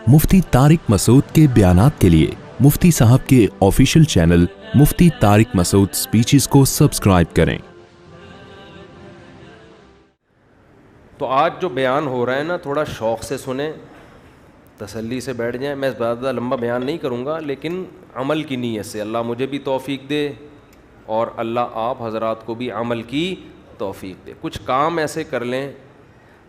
مفتی طارق مسعود کے بیانات کے لیے مفتی صاحب کے آفیشیل چینل مفتی طارق مسعود سپیچز کو سبسکرائب کریں۔ تو آج جو بیان ہو رہا ہے نا، تھوڑا شوق سے سنیں، تسلی سے بیٹھ جائیں۔ میں زیادہ لمبا بیان نہیں کروں گا، لیکن عمل کی نیت سے اللہ مجھے بھی توفیق دے اور اللہ آپ حضرات کو بھی عمل کی توفیق دے۔ کچھ کام ایسے کر لیں،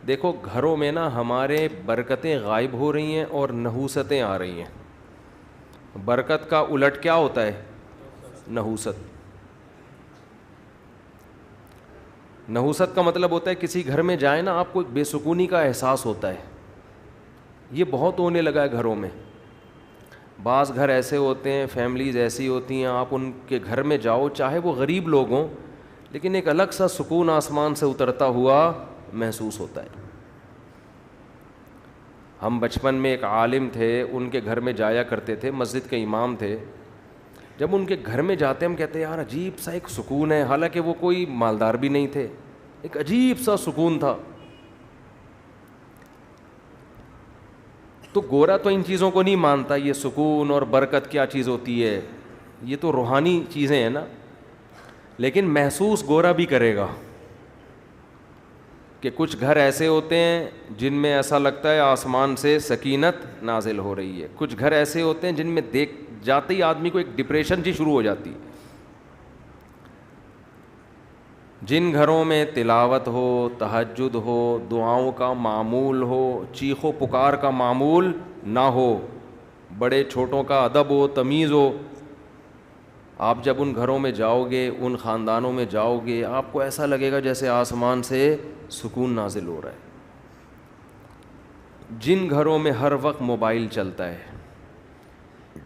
دیکھو گھروں میں نا ہمارے برکتیں غائب ہو رہی ہیں اور نحوستیں آ رہی ہیں۔ برکت کا الٹ کیا ہوتا ہے؟ نحوست۔ نحوست کا مطلب ہوتا ہے کسی گھر میں جائیں نا، آپ کو بے سکونی کا احساس ہوتا ہے۔ یہ بہت ہونے لگا ہے گھروں میں۔ بعض گھر ایسے ہوتے ہیں، فیملیز ایسی ہوتی ہیں، آپ ان کے گھر میں جاؤ چاہے وہ غریب لوگ ہوں، لیکن ایک الگ سا سکون آسمان سے اترتا ہوا محسوس ہوتا ہے۔ ہم بچپن میں ایک عالم تھے، ان کے گھر میں جایا کرتے تھے، مسجد کے امام تھے۔ جب ان کے گھر میں جاتے ہم کہتے ہیں یار عجیب سا ایک سکون ہے، حالانکہ وہ کوئی مالدار بھی نہیں تھے، ایک عجیب سا سکون تھا۔ تو گورا تو ان چیزوں کو نہیں مانتا، یہ سکون اور برکت کیا چیز ہوتی ہے، یہ تو روحانی چیزیں ہیں نا، لیکن محسوس گورا بھی کرے گا کہ کچھ گھر ایسے ہوتے ہیں جن میں ایسا لگتا ہے آسمان سے سکینت نازل ہو رہی ہے، کچھ گھر ایسے ہوتے ہیں جن میں دیکھ جاتے ہی آدمی کو ایک ڈپریشن سی شروع ہو جاتی ہے۔ جن گھروں میں تلاوت ہو، تہجد ہو، دعاؤں کا معمول ہو، چیخ و پکار کا معمول نہ ہو، بڑے چھوٹوں کا ادب ہو، تمیز ہو، آپ جب ان گھروں میں جاؤ گے، ان خاندانوں میں جاؤ گے، آپ کو ایسا لگے گا جیسے آسمان سے سکون نازل ہو رہا ہے۔ جن گھروں میں ہر وقت موبائل چلتا ہے،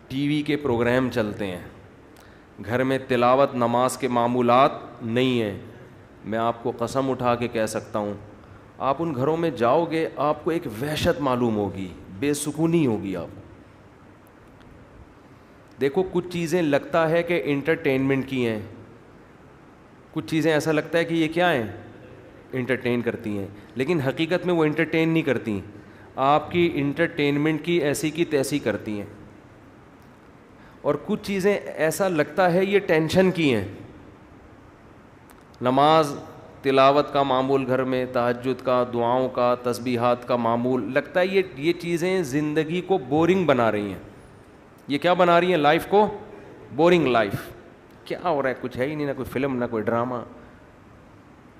ٹی وی کے پروگرام چلتے ہیں، گھر میں تلاوت نماز کے معمولات نہیں ہیں، میں آپ کو قسم اٹھا کے کہہ سکتا ہوں، آپ ان گھروں میں جاؤ گے آپ کو ایک وحشت معلوم ہوگی، بے سکونی ہوگی آپ کو۔ دیکھو کچھ چیزیں لگتا ہے کہ انٹرٹینمنٹ کی ہیں، کچھ چیزیں ایسا لگتا ہے کہ یہ کیا ہیں، انٹرٹین کرتی ہیں، لیکن حقیقت میں وہ انٹرٹین نہیں کرتی، آپ کی انٹرٹینمنٹ کی ایسی کی تیسی کرتی ہیں۔ اور کچھ چیزیں ایسا لگتا ہے یہ ٹینشن کی ہیں، نماز تلاوت کا معمول گھر میں، تہجد کا، دعاؤں کا، تسبیحات کا معمول، لگتا ہے یہ چیزیں زندگی کو بورنگ بنا رہی ہیں۔ یہ کیا بنا رہی ہیں؟ لائف کو بورنگ لائف۔ کیا ہو رہا ہے؟ کچھ ہے ہی نہیں، نہ کوئی فلم، نہ کوئی ڈرامہ،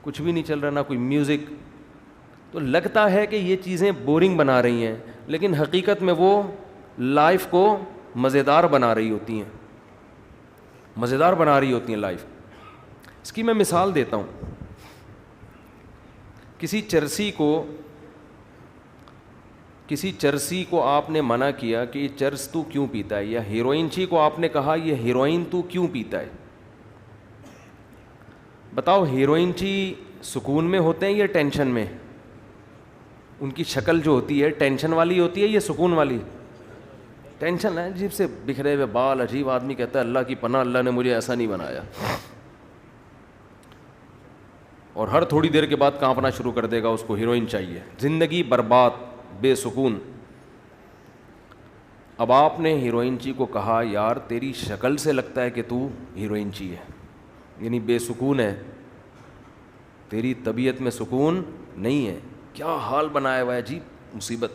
کچھ بھی نہیں چل رہا، نہ کوئی میوزک۔ تو لگتا ہے کہ یہ چیزیں بورنگ بنا رہی ہیں، لیکن حقیقت میں وہ لائف کو مزیدار بنا رہی ہوتی ہیں، مزیدار بنا رہی ہوتی ہیں لائف۔ اس کی میں مثال دیتا ہوں۔ کسی چرسی کو آپ نے منع کیا کہ یہ چرس تو کیوں پیتا ہے، یا ہیروئن چی کو آپ نے کہا یہ ہیروئن تو کیوں پیتا ہے۔ بتاؤ ہیروئن چی سکون میں ہوتے ہیں یا ٹینشن میں؟ ان کی شکل جو ہوتی ہے ٹینشن والی ہوتی ہے یا سکون والی؟ ٹینشن ہے، عجیب سے بکھرے ہوئے بال، عجیب آدمی کہتا ہے اللہ کی پناہ، اللہ نے مجھے ایسا نہیں بنایا، اور ہر تھوڑی دیر کے بعد کانپنا شروع کر دے گا، اس کو ہیروئن چاہیے، زندگی برباد، بے سکون۔ اب آپ نے ہیروئن چی کو کہا یار تیری شکل سے لگتا ہے کہ تو ہیروئن چی ہے، یعنی بے سکون ہے، تیری طبیعت میں سکون نہیں ہے، کیا حال بنایا ہوا ہے، عجیب مصیبت،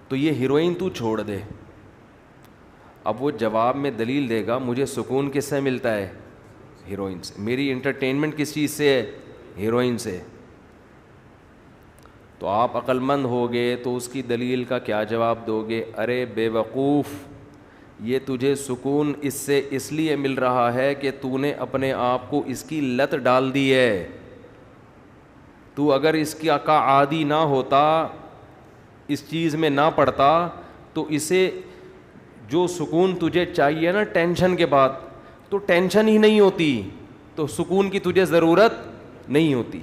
تو یہ ہیروئن تو چھوڑ دے۔ اب وہ جواب میں دلیل دے گا مجھے سکون کس سے ملتا ہے؟ ہیروئن سے۔ میری انٹرٹینمنٹ کس چیز سے ہے؟ ہیروئن سے۔ تو آپ عقل مند ہوگے تو اس کی دلیل کا کیا جواب دو گے؟ ارے بے وقوف، یہ تجھے سکون اس سے اس لیے مل رہا ہے کہ تو نے اپنے آپ کو اس کی لت ڈال دی ہے۔ تو اگر اس کا عادی نہ ہوتا، اس چیز میں نہ پڑتا، تو اسے جو سکون تجھے چاہیے نا ٹینشن کے بعد، تو ٹینشن ہی نہیں ہوتی، تو سکون کی تجھے ضرورت نہیں ہوتی۔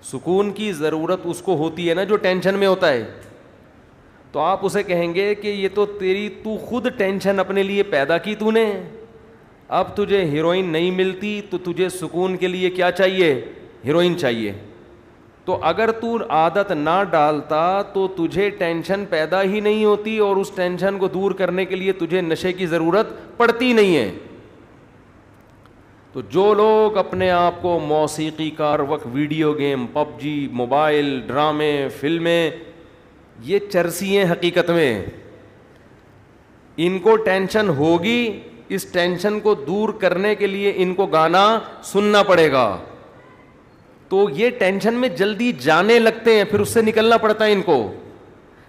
سکون کی ضرورت اس کو ہوتی ہے نا جو ٹینشن میں ہوتا ہے۔ تو آپ اسے کہیں گے کہ یہ تو تو خود ٹینشن اپنے لیے پیدا کی تو نے، اب تجھے ہیروئن نہیں ملتی تو تجھے سکون کے لیے کیا چاہیے؟ ہیروئن چاہیے۔ تو اگر تو عادت نہ ڈالتا تو تجھے ٹینشن پیدا ہی نہیں ہوتی, اور اس ٹینشن کو دور کرنے کے لیے تجھے نشے کی ضرورت پڑتی نہیں ہے. تو جو لوگ اپنے آپ کو موسیقی کا ہر وقت ویڈیو گیم, پب جی, موبائل, ڈرامے, فلمیں, یہ چرسی ہیں حقیقت میں. ان کو ٹینشن ہوگی, اس ٹینشن کو دور کرنے کے لیے ان کو گانا سننا پڑے گا, تو یہ ٹینشن میں جلدی جانے لگتے ہیں, پھر اس سے نکلنا پڑتا ہے ان کو.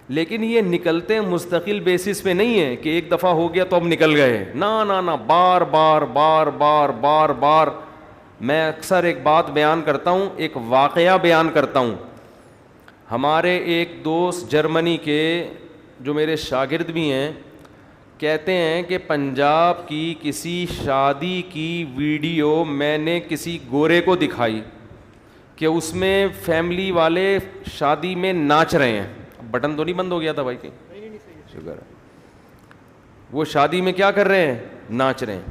لیکن یہ نکلتے ہیں مستقل بیسس پہ نہیں ہے کہ ایک دفعہ ہو گیا تو اب نکل گئے, نہ بار بار بار بار بار بار. میں اکثر ایک بات بیان کرتا ہوں, ایک واقعہ بیان کرتا ہوں. ہمارے ایک دوست جرمنی کے جو میرے شاگرد بھی ہیں, کہتے ہیں کہ پنجاب کی کسی شادی کی ویڈیو میں نے کسی گورے کو دکھائی کہ اس میں فیملی والے شادی میں ناچ رہے ہیں. بٹن تو نہیں بند ہو گیا تھا بھائی کے, شکر ہے. وہ شادی میں کیا کر رہے ہیں, ناچ رہے ہیں,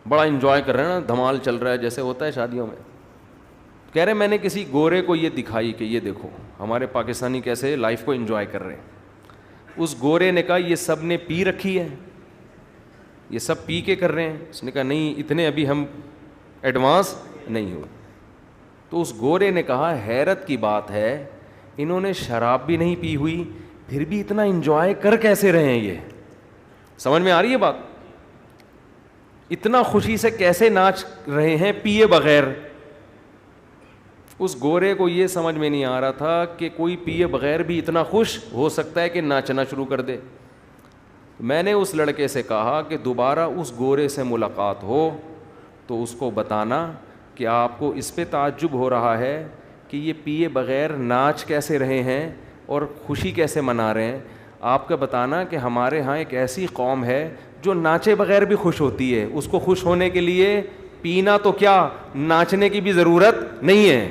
بڑا انجوائے کر رہے ہیں نا, دھمال چل رہا ہے جیسے ہوتا ہے شادیوں میں. کہہ رہے میں نے کسی گورے کو یہ دکھائی کہ یہ دیکھو ہمارے پاکستانی کیسے لائف کو انجوائے کر رہے ہیں. اس گورے نے کہا یہ سب نے پی رکھی ہے, یہ سب پی کے کر رہے ہیں. اس نے کہا نہیں, اتنے ابھی ہم ایڈوانس نہیں ہوئے. تو اس گورے نے کہا حیرت کی بات ہے, انہوں نے شراب بھی نہیں پی ہوئی, پھر بھی اتنا انجوائے کر کیسے رہے ہیں. یہ سمجھ میں آ رہی ہے بات؟ اتنا خوشی سے کیسے ناچ رہے ہیں پیے بغیر. اس گورے کو یہ سمجھ میں نہیں آ رہا تھا کہ کوئی پیے بغیر بھی اتنا خوش ہو سکتا ہے کہ ناچنا شروع کر دے. میں نے اس لڑکے سے کہا کہ دوبارہ اس گورے سے ملاقات ہو تو اس کو بتانا کہ آپ کو اس پہ تعجب ہو رہا ہے کہ یہ پیے بغیر ناچ کیسے رہے ہیں اور خوشی کیسے منا رہے ہیں. آپ کا بتانا کہ ہمارے ہاں ایک ایسی قوم ہے جو ناچے بغیر بھی خوش ہوتی ہے, اس کو خوش ہونے کے لیے پینا تو کیا ناچنے کی بھی ضرورت نہیں ہے.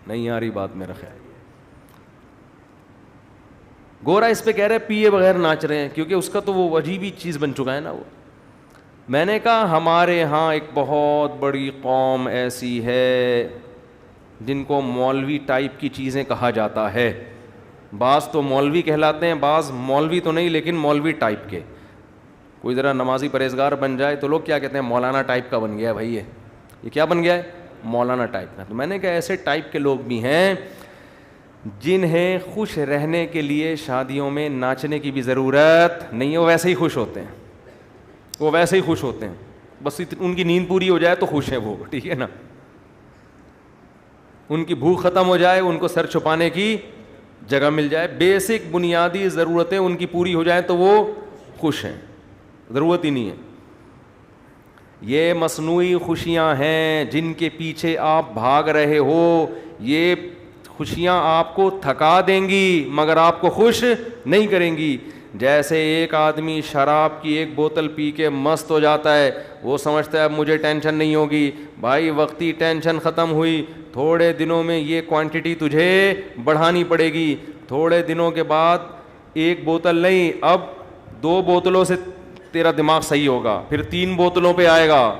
نہیں آ رہی بات میرا خیال. گورا اس پہ کہہ رہے پیے بغیر ناچ رہے ہیں کیونکہ اس کا تو وہ عجیب ہی چیز بن چکا ہے نا وہ. میں نے کہا ہمارے ہاں ایک بہت بڑی قوم ایسی ہے جن کو مولوی ٹائپ کی چیزیں کہا جاتا ہے. بعض تو مولوی کہلاتے ہیں, بعض مولوی تو نہیں لیکن مولوی ٹائپ کے. کوئی ذرا نمازی پرہیزگار بن جائے تو لوگ کیا کہتے ہیں, مولانا ٹائپ کا بن گیا ہے بھائی, یہ کیا بن گیا ہے, مولانا ٹائپ کا. تو میں نے کہا ایسے ٹائپ کے لوگ بھی ہیں جنہیں خوش رہنے کے لیے شادیوں میں ناچنے کی بھی ضرورت نہیں ہے, وہ ویسے ہی خوش ہوتے ہیں, وہ ویسے ہی خوش ہوتے ہیں. بس ان کی نیند پوری ہو جائے تو خوش ہیں وہ, ٹھیک ہے نا. ان کی بھوک ختم ہو جائے, ان کو سر چھپانے کی جگہ مل جائے, بیسک بنیادی ضرورتیں ان کی پوری ہو جائیں تو وہ خوش ہیں, ضرورت ہی نہیں ہے. یہ مصنوعی خوشیاں ہیں جن کے پیچھے آپ بھاگ رہے ہو. یہ خوشیاں آپ کو تھکا دیں گی مگر آپ کو خوش نہیں کریں گی. جیسے ایک آدمی شراب کی ایک بوتل پی کے مست ہو جاتا ہے, وہ سمجھتا ہے اب مجھے ٹینشن نہیں ہوگی. بھائی وقتی ٹینشن ختم ہوئی, تھوڑے دنوں میں یہ کوانٹٹی تجھے بڑھانی پڑے گی. تھوڑے دنوں کے بعد ایک بوتل نہیں, اب 2 بوتلوں سے تیرا دماغ صحیح ہوگا, پھر 3 بوتلوں پہ آئے گا.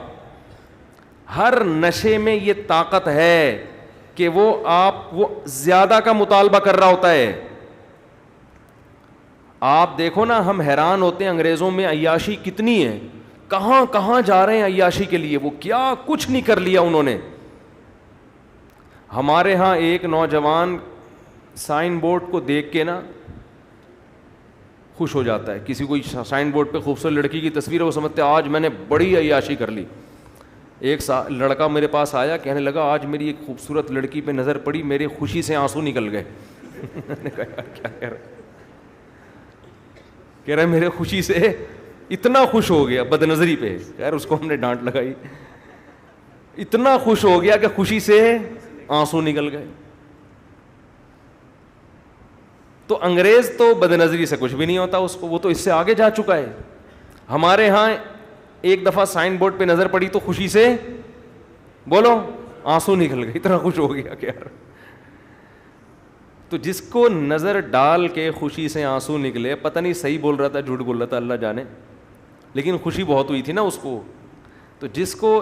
ہر نشے میں یہ طاقت ہے کہ وہ زیادہ کا مطالبہ کر رہا ہوتا ہے. آپ دیکھو نا, ہم حیران ہوتے ہیں انگریزوں میں عیاشی کتنی ہے, کہاں کہاں جا رہے ہیں عیاشی کے لیے, وہ کیا کچھ نہیں کر لیا انہوں نے. ہمارے ہاں ایک نوجوان سائن بورڈ کو دیکھ کے نا خوش ہو جاتا ہے. کسی کوئی سائن بورڈ پہ خوبصورت لڑکی کی تصویر ہے, وہ سمجھتے ہیں آج میں نے بڑی عیاشی کر لی. ایک لڑکا میرے پاس آیا, کہنے لگا آج میری ایک خوبصورت لڑکی پہ نظر پڑی, میرے خوشی سے آنسو نکل گئے. میں نے کہا یار کیا کہہ رہا, کہہ رہا میرے خوشی سے اتنا خوش ہو گیا بد نظری پہ. خیر اس کو ہم نے ڈانٹ لگائی, اتنا خوش ہو گیا کہ خوشی سے آنسو نکل گئے. تو انگریز تو بد نظری سے کچھ بھی نہیں ہوتا اس کو, وہ تو اس سے آگے جا چکا ہے. ہمارے ہاں ایک دفعہ سائن بورڈ پہ نظر پڑی تو خوشی سے بولو آنسو نکل گئے, اتنا خوش ہو گیا کہ یار. تو جس کو نظر ڈال کے خوشی سے آنسو نکلے, پتہ نہیں صحیح بول رہا تھا جھوٹ بول رہا تھا اللہ جانے, لیکن خوشی بہت ہوئی تھی نا اس کو. تو جس کو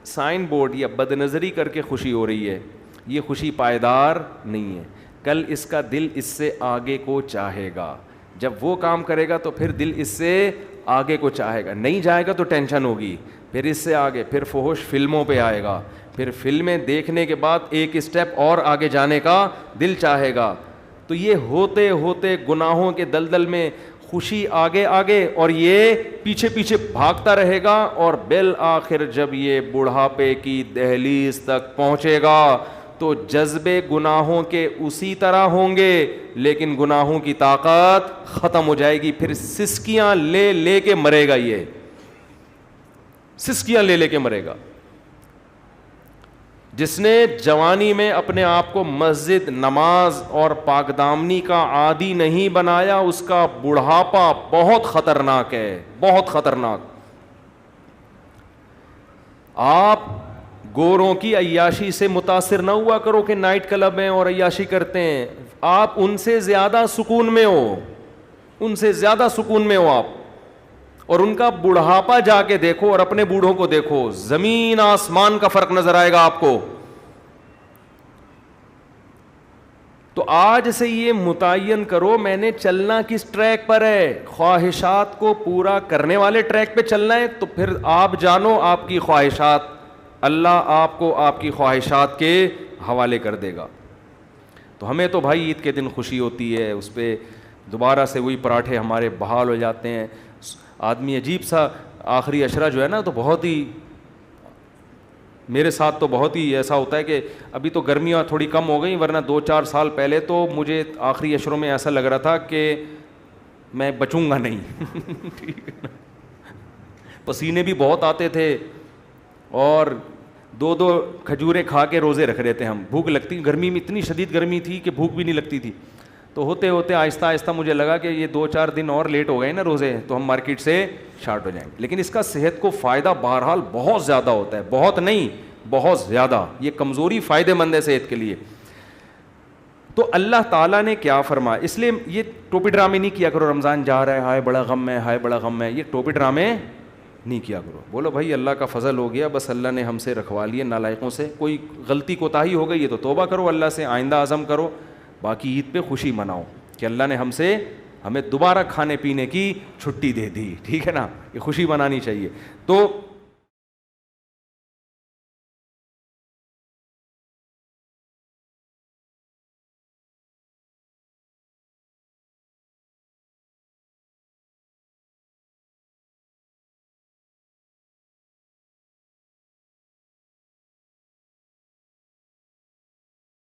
سائن بورڈ یا بد نظری کر کے خوشی ہو رہی ہے, یہ خوشی پائیدار نہیں ہے. کل اس کا دل اس سے آگے کو چاہے گا. جب وہ کام کرے گا تو پھر دل اس سے آگے کو چاہے گا. نہیں جائے گا تو ٹینشن ہوگی. پھر اس سے آگے پھر فحش فلموں پہ آئے گا. پھر فلمیں دیکھنے کے بعد ایک اسٹیپ اور آگے جانے کا دل چاہے گا. تو یہ ہوتے ہوتے گناہوں کے دلدل میں خوشی آگے آگے اور یہ پیچھے پیچھے بھاگتا رہے گا, اور بالآخر جب یہ بڑھاپے کی دہلیز تک پہنچے گا تو جذبے گناہوں کے اسی طرح ہوں گے, لیکن گناہوں کی طاقت ختم ہو جائے گی. پھر سسکیاں لے لے کے مرے گا, یہ سسکیاں لے لے کے مرے گا. جس نے جوانی میں اپنے آپ کو مسجد, نماز اور پاک دامنی کا عادی نہیں بنایا, اس کا بڑھاپا بہت خطرناک ہے, بہت خطرناک. آپ گوروں کی عیاشی سے متاثر نہ ہوا کرو کہ نائٹ کلب ہیں اور عیاشی کرتے ہیں. آپ ان سے زیادہ سکون میں ہو, ان سے زیادہ سکون میں ہو آپ. اور ان کا بڑھاپا جا کے دیکھو اور اپنے بوڑھوں کو دیکھو, زمین آسمان کا فرق نظر آئے گا آپ کو. تو آج سے یہ متعین کرو میں نے چلنا کس ٹریک پر ہے. خواہشات کو پورا کرنے والے ٹریک پہ چلنا ہے, تو پھر آپ جانو آپ کی خواہشات, اللہ آپ کو آپ کی خواہشات کے حوالے کر دے گا. تو ہمیں تو بھائی عید کے دن خوشی ہوتی ہے, اس پہ دوبارہ سے وہی پراٹھے ہمارے بحال ہو جاتے ہیں. آدمی عجیب سا آخری عشرہ جو ہے نا, تو بہت ہی, میرے ساتھ تو بہت ہی ایسا ہوتا ہے کہ ابھی تو گرمیاں تھوڑی کم ہو گئیں, ورنہ 2-4 سال پہلے تو مجھے آخری عشروں میں ایسا لگ رہا تھا کہ میں بچوں گا نہیں. ٹھیک ہے نا, پسینے بھی بہت آتے تھے اور 2 کھجوریں کھا کے روزے رکھ رہے تھے ہم. بھوک لگتی, گرمی میں اتنی شدید گرمی تھی کہ بھوک بھی نہیں لگتی تھی. تو ہوتے ہوتے آہستہ آہستہ مجھے لگا کہ یہ 2-4 دن اور لیٹ ہو گئے نا روزے, تو ہم مارکیٹ سے شارٹ ہو جائیں گے. لیکن اس کا صحت کو فائدہ بہرحال بہت زیادہ ہوتا ہے, بہت نہیں بہت زیادہ. یہ کمزوری فائدہ مند ہے صحت کے لیے. تو اللہ تعالیٰ نے کیا فرمایا, اس لیے یہ ٹوپی ڈرامے نہیں کیا کرو. رمضان جا رہا ہے, ہائے بڑا غم ہے, ہائے بڑا غم ہے, یہ ٹوپی ڈرامے نہیں کیا کرو. بولو بھائی اللہ کا فضل ہو گیا, بس اللہ نے ہم سے رکھوا لیے نالائقوں سے. کوئی غلطی کوتاہی ہو گئی ہے تو توبہ کرو اللہ سے, آئندہ عزم کرو. باقی عید پہ خوشی مناؤ کہ اللہ نے ہمیں دوبارہ کھانے پینے کی چھٹی دے دی. ٹھیک ہے نا, یہ خوشی منانی چاہیے. تو